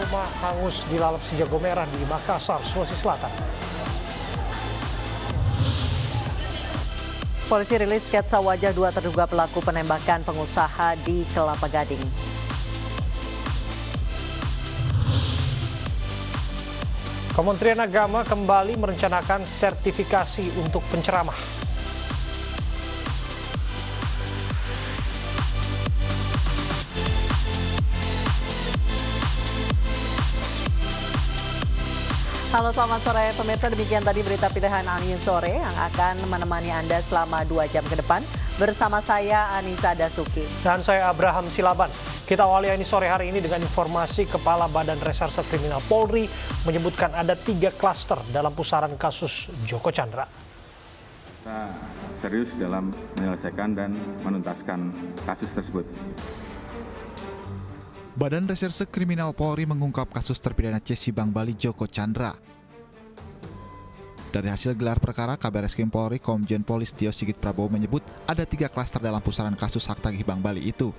Agama hangus dilalap si jago merah di Makassar, Sulawesi Selatan. Polisi rilis sketsa wajah 2 terduga pelaku penembakan pengusaha di Kelapa Gading. Kementerian Agama kembali merencanakan sertifikasi untuk penceramah. Halo, selamat sore pemirsa. Demikian tadi berita pilihan Ani Sore yang akan menemani Anda selama 2 jam ke depan. Bersama saya Anissa Dasuki. Dan saya Abraham Silaban. Kita awali Ani Sore hari ini dengan informasi Kepala Badan Reserse Kriminal Polri menyebutkan ada 3 klaster dalam pusaran kasus Joko Chandra. Kita serius dalam menyelesaikan dan menuntaskan kasus tersebut. Badan Reserse Kriminal Polri mengungkap kasus terpidana Cesi Bank Bali Joko Chandra. Dari hasil gelar perkara, Kabar Reskrim Polri Komjen Pol Listio Sigit Prabowo menyebut ada 3 klaster dalam pusaran kasus hak tagih Bank Bali itu.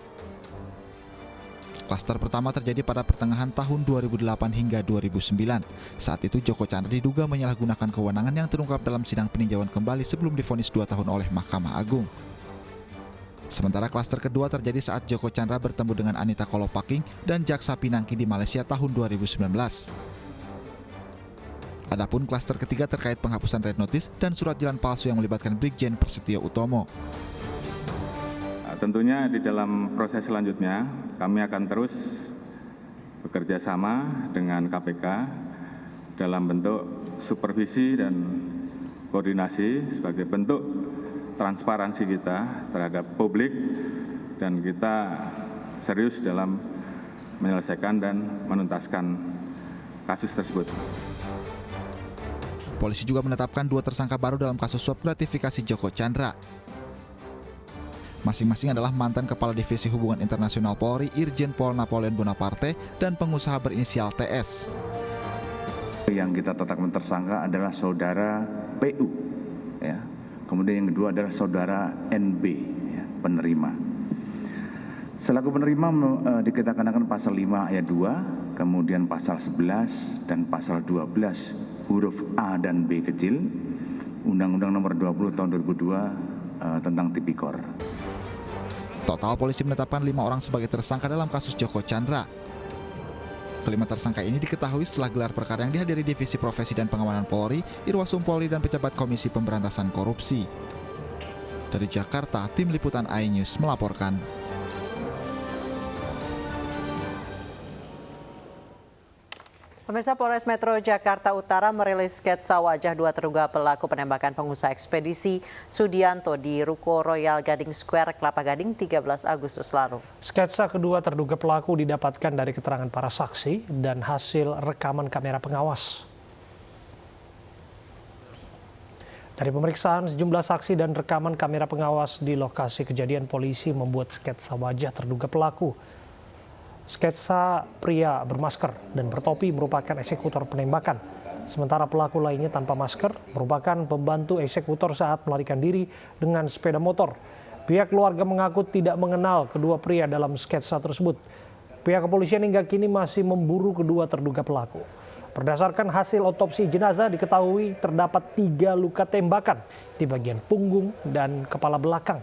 Klaster pertama terjadi pada pertengahan tahun 2008 hingga 2009. Saat itu Joko Chandra diduga menyalahgunakan kewenangan yang terungkap dalam sidang peninjauan kembali sebelum divonis 2 tahun oleh Mahkamah Agung. Sementara klaster kedua terjadi saat Joko Chandra bertemu dengan Anita Kolopaking dan Jaksa Pinangki di Malaysia tahun 2019. Adapun klaster ketiga terkait penghapusan red notice dan surat jalan palsu yang melibatkan Brigjen Prasetyo Utomo. Tentunya di dalam proses selanjutnya kami akan terus bekerja sama dengan KPK dalam bentuk supervisi dan koordinasi sebagai bentuk transparansi kita terhadap publik, dan kita serius dalam menyelesaikan dan menuntaskan kasus tersebut. Polisi juga menetapkan 2 tersangka baru dalam kasus suap gratifikasi Joko Chandra. Masing-masing adalah mantan Kepala Divisi Hubungan Internasional Polri Irjen Pol Napoleon Bonaparte dan pengusaha berinisial TS. Yang kita tetapkan tersangka adalah saudara PU, ya. Kemudian yang kedua adalah saudara NB, ya, penerima. Selaku penerima kita kenakan pasal 5 ayat 2, kemudian pasal 11 dan pasal 12 huruf A dan B kecil, Undang-Undang Nomor 20 Tahun 2002 tentang Tipikor. Total polisi menetapkan 5 orang sebagai tersangka dalam kasus Joko Chandra. Kelima tersangka ini diketahui setelah gelar perkara yang dihadiri Divisi Profesi dan Pengamanan Polri, Irwasum Polri, dan pejabat Komisi Pemberantasan Korupsi. Dari Jakarta, Tim Liputan iNews melaporkan. Pemirsa, Polres Metro Jakarta Utara merilis sketsa wajah 2 terduga pelaku penembakan pengusaha ekspedisi Sudianto di Ruko Royal Gading Square, Kelapa Gading 13 Agustus lalu. Sketsa kedua terduga pelaku didapatkan dari keterangan para saksi dan hasil rekaman kamera pengawas. Dari pemeriksaan sejumlah saksi dan rekaman kamera pengawas di lokasi kejadian, polisi membuat sketsa wajah terduga pelaku. Sketsa pria bermasker dan bertopi merupakan eksekutor penembakan. Sementara pelaku lainnya tanpa masker merupakan pembantu eksekutor saat melarikan diri dengan sepeda motor. Pihak keluarga mengaku tidak mengenal kedua pria dalam sketsa tersebut. Pihak kepolisian hingga kini masih memburu kedua terduga pelaku. Berdasarkan hasil otopsi jenazah diketahui terdapat 3 luka tembakan di bagian punggung dan kepala belakang.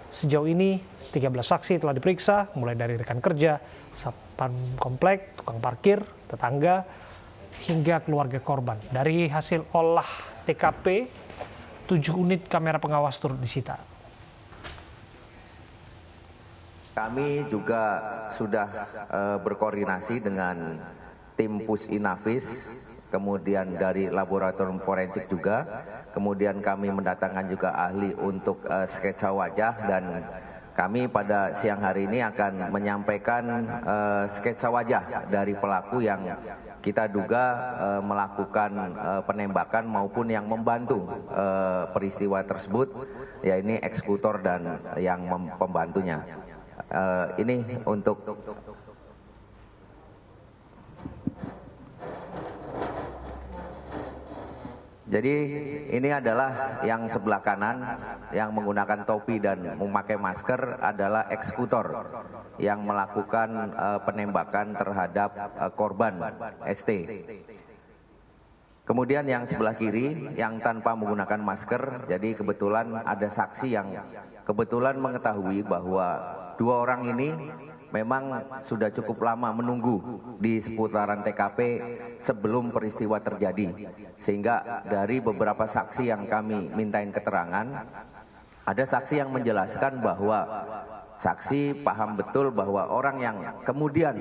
Sejauh ini 13 saksi telah diperiksa, mulai dari rekan kerja, satpam komplek, tukang parkir, tetangga, hingga keluarga korban. Dari hasil olah TKP, 7 unit kamera pengawas turut disita. Kami juga sudah berkoordinasi dengan tim Pusinafis, kemudian dari laboratorium forensik juga, kemudian kami mendatangkan juga ahli untuk sketsa wajah, dan kami pada siang hari ini akan menyampaikan sketsa wajah dari pelaku yang kita duga melakukan penembakan maupun yang membantu peristiwa tersebut, ya ini eksekutor dan yang pembantunya. Ini untuk Jadi ini adalah yang sebelah kanan yang menggunakan topi dan memakai masker adalah eksekutor yang melakukan penembakan terhadap korban ST. Kemudian yang sebelah kiri yang tanpa menggunakan masker, jadi kebetulan ada saksi yang kebetulan mengetahui bahwa dua orang ini memang sudah cukup lama menunggu di seputaran TKP sebelum peristiwa terjadi. Sehingga dari beberapa saksi yang kami mintain keterangan, ada saksi yang menjelaskan bahwa saksi paham betul bahwa orang yang kemudian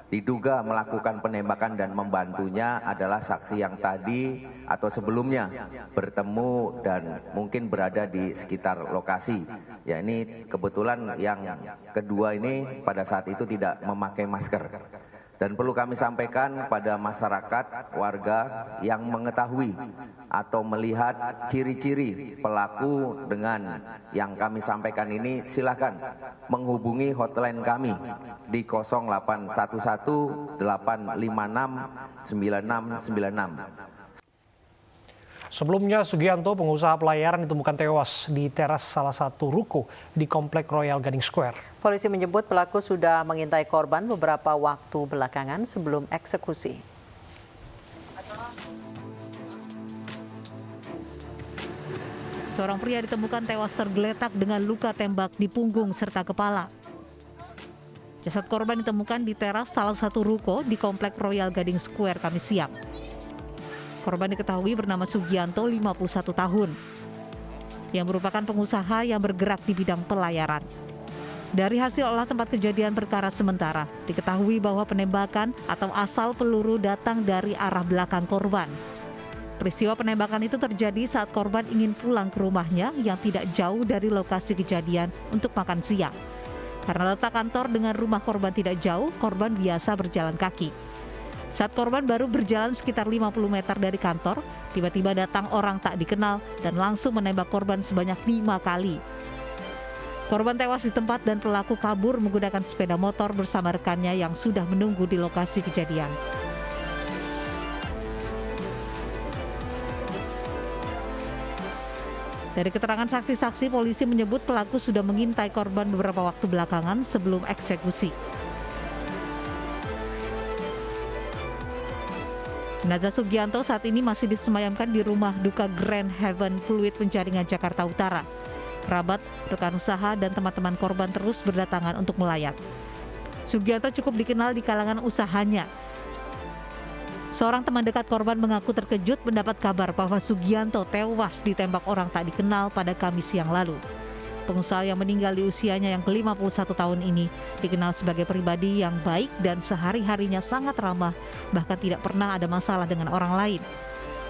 diduga melakukan penembakan dan membantunya adalah saksi yang tadi atau sebelumnya bertemu dan mungkin berada di sekitar lokasi. Ya, ini kebetulan yang kedua ini pada saat itu tidak memakai masker. Dan perlu kami sampaikan pada masyarakat, warga yang mengetahui atau melihat ciri-ciri pelaku dengan yang kami sampaikan ini, silakan menghubungi hotline kami di 0811 856 9696. Sebelumnya, Sugianto, pengusaha pelayaran, ditemukan tewas di teras salah satu ruko di Komplek Royal Gading Square. Polisi menyebut pelaku sudah mengintai korban beberapa waktu belakangan sebelum eksekusi. Seorang pria ditemukan tewas tergeletak dengan luka tembak di punggung serta kepala. Jasad korban ditemukan di teras salah satu ruko di Komplek Royal Gading Square Kamis siang. Korban diketahui bernama Sugianto, 51 tahun, yang merupakan pengusaha yang bergerak di bidang pelayaran. Dari hasil olah tempat kejadian perkara sementara, diketahui bahwa penembakan atau asal peluru datang dari arah belakang korban. Peristiwa penembakan itu terjadi saat korban ingin pulang ke rumahnya yang tidak jauh dari lokasi kejadian untuk makan siang. Karena letak kantor dengan rumah korban tidak jauh, korban biasa berjalan kaki. Saat korban baru berjalan sekitar 50 meter dari kantor, tiba-tiba datang orang tak dikenal dan langsung menembak korban sebanyak 5 kali. Korban tewas di tempat dan pelaku kabur menggunakan sepeda motor bersama rekannya yang sudah menunggu di lokasi kejadian. Dari keterangan saksi-saksi, polisi menyebut pelaku sudah mengintai korban beberapa waktu belakangan sebelum eksekusi. Jenazah Sugianto saat ini masih disemayamkan di rumah duka Grand Heaven Fluid Penjaringan, Jakarta Utara. Kerabat, rekan usaha, dan teman-teman korban terus berdatangan untuk melayat. Sugianto cukup dikenal di kalangan usahanya. Seorang teman dekat korban mengaku terkejut mendapat kabar bahwa Sugianto tewas ditembak orang tak dikenal pada Kamis siang lalu. Pengusaha yang meninggal di usianya yang ke-51 tahun ini dikenal sebagai pribadi yang baik dan sehari-harinya sangat ramah, bahkan tidak pernah ada masalah dengan orang lain.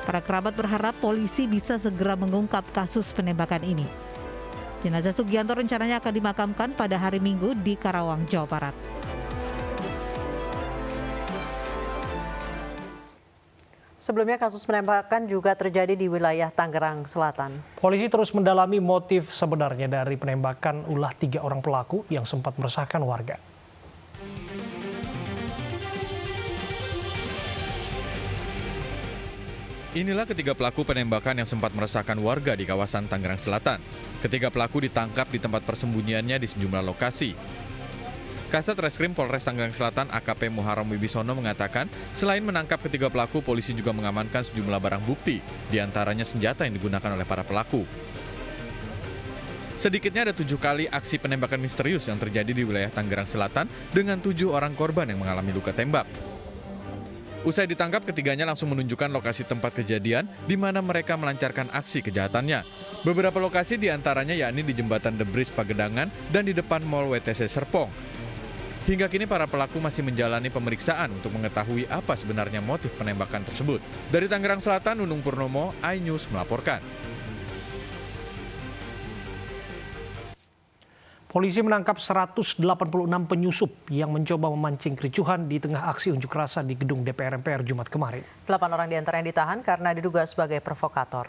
Para kerabat berharap polisi bisa segera mengungkap kasus penembakan ini. Jenazah Sugianto rencananya akan dimakamkan pada hari Minggu di Karawang, Jawa Barat. Sebelumnya kasus penembakan juga terjadi di wilayah Tangerang Selatan. Polisi terus mendalami motif sebenarnya dari penembakan ulah 3 orang pelaku yang sempat meresahkan warga. Inilah ketiga pelaku penembakan yang sempat meresahkan warga di kawasan Tangerang Selatan. Ketiga pelaku ditangkap di tempat persembunyiannya di sejumlah lokasi. Kasat Reskrim Polres Tangerang Selatan AKP Muharram Wibisono mengatakan, selain menangkap ketiga pelaku, polisi juga mengamankan sejumlah barang bukti, diantaranya senjata yang digunakan oleh para pelaku. Sedikitnya ada 7 kali aksi penembakan misterius yang terjadi di wilayah Tangerang Selatan dengan 7 orang korban yang mengalami luka tembak. Usai ditangkap, ketiganya langsung menunjukkan lokasi tempat kejadian di mana mereka melancarkan aksi kejahatannya. Beberapa lokasi diantaranya yakni di Jembatan Debris Pagedangan dan di depan Mall WTC Serpong. Hingga kini para pelaku masih menjalani pemeriksaan untuk mengetahui apa sebenarnya motif penembakan tersebut. Dari Tangerang Selatan, Nunung Purnomo, iNews melaporkan. Polisi menangkap 186 penyusup yang mencoba memancing kericuhan di tengah aksi unjuk rasa di gedung DPR MPR Jumat kemarin. 8 orang diantaranya ditahan karena diduga sebagai provokator.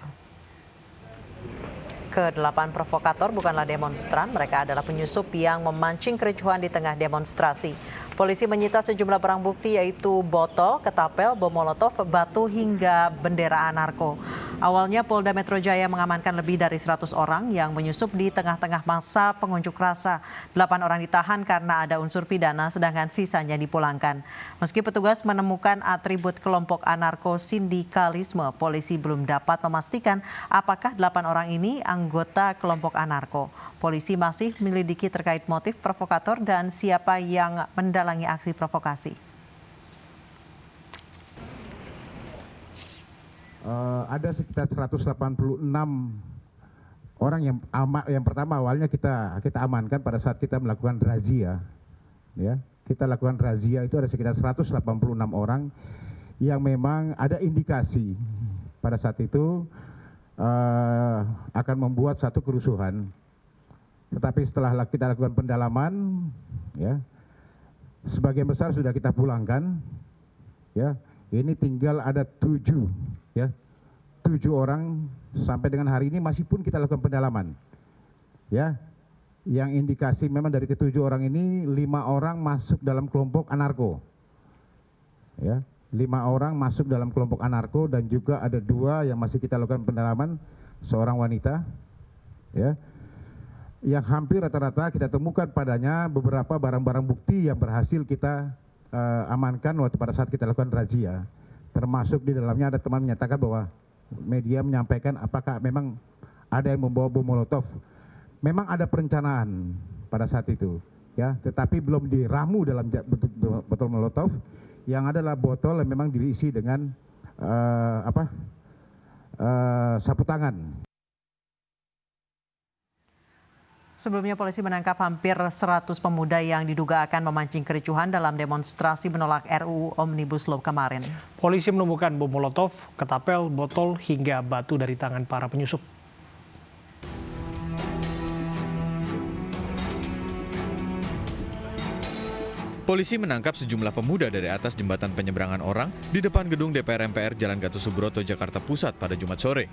Ke-8 provokator bukanlah demonstran, mereka adalah penyusup yang memancing kericuhan di tengah demonstrasi. Polisi menyita sejumlah barang bukti yaitu botol, ketapel, bom molotov, batu hingga bendera anarko. Awalnya Polda Metro Jaya mengamankan lebih dari 100 orang yang menyusup di tengah-tengah masa pengunjuk rasa. 8 orang ditahan karena ada unsur pidana, sedangkan sisanya dipulangkan. Meski petugas menemukan atribut kelompok anarko-sindikalisme, polisi belum dapat memastikan apakah 8 orang ini anggota kelompok anarko. Polisi masih menyelidiki terkait motif provokator dan siapa yang mendalangi aksi provokasi. Ada sekitar 186 orang yang pertama awalnya kita amankan pada saat kita melakukan razia. Ya, kita lakukan razia itu ada sekitar 186 orang yang memang ada indikasi pada saat itu akan membuat satu kerusuhan. Tetapi setelah kita lakukan pendalaman, ya, sebagian besar sudah kita pulangkan. Ya, ini tinggal ada 7 orang sampai dengan hari ini masih pun kita lakukan pendalaman. Ya, yang indikasi memang dari ke-7 orang ini 5 orang masuk dalam kelompok anarko. Ya, 5 orang masuk dalam kelompok anarko dan juga ada 2 yang masih kita lakukan pendalaman, seorang wanita. Ya, yang hampir rata-rata kita temukan padanya beberapa barang-barang bukti yang berhasil kita amankan waktu pada saat kita lakukan razia. Termasuk di dalamnya ada teman menyatakan bahwa media menyampaikan apakah memang ada yang membawa bom molotov. Memang ada perencanaan pada saat itu, ya, tetapi belum diramu dalam botol molotov. Yang adalah botol yang memang diisi dengan sapu tangan. Sebelumnya polisi menangkap hampir 100 pemuda yang diduga akan memancing kericuhan dalam demonstrasi menolak RUU Omnibus Law kemarin. Polisi menemukan bom molotov, ketapel, botol, hingga batu dari tangan para penyusup. Polisi menangkap sejumlah pemuda dari atas jembatan penyeberangan orang di depan gedung DPR MPR Jalan Gatot Subroto, Jakarta Pusat pada Jumat sore.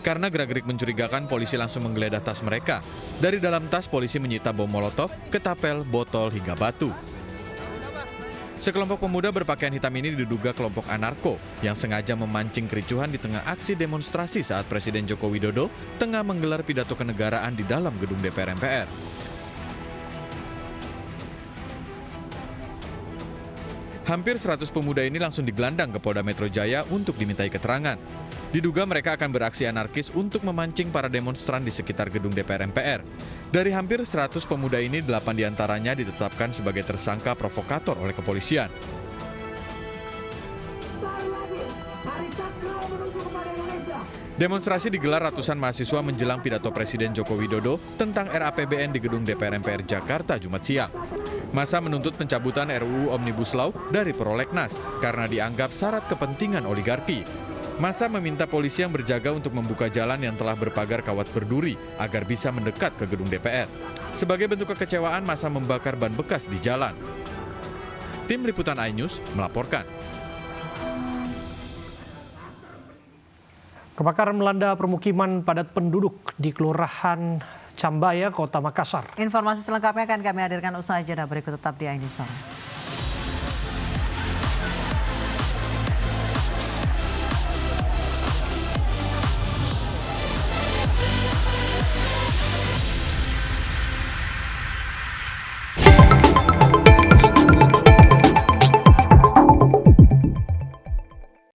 Karena gerak-gerik mencurigakan, polisi langsung menggeledah tas mereka. Dari dalam tas, polisi menyita bom molotov, ketapel, botol, hingga batu. Sekelompok pemuda berpakaian hitam ini diduga kelompok anarko yang sengaja memancing kericuhan di tengah aksi demonstrasi saat Presiden Joko Widodo tengah menggelar pidato kenegaraan di dalam gedung DPR MPR. Hampir 100 pemuda ini langsung digelandang ke Polda Metro Jaya untuk dimintai keterangan. Diduga mereka akan beraksi anarkis untuk memancing para demonstran di sekitar gedung DPR MPR. Dari hampir 100 pemuda ini, 8 diantaranya ditetapkan sebagai tersangka provokator oleh kepolisian. Demonstrasi digelar ratusan mahasiswa menjelang pidato Presiden Joko Widodo tentang RAPBN di gedung DPR MPR Jakarta Jumat siang. Massa menuntut pencabutan RUU Omnibus Law dari Prolegnas karena dianggap syarat kepentingan oligarki. Massa meminta polisi yang berjaga untuk membuka jalan yang telah berpagar kawat berduri agar bisa mendekat ke gedung DPR. Sebagai bentuk kekecewaan, massa membakar ban bekas di jalan. Tim Liputan iNews melaporkan. Kebakaran melanda permukiman padat penduduk di Kelurahan Cambaya, Kota Makassar. Informasi selengkapnya akan kami hadirkan usai jeda berikut, tetap di iNews.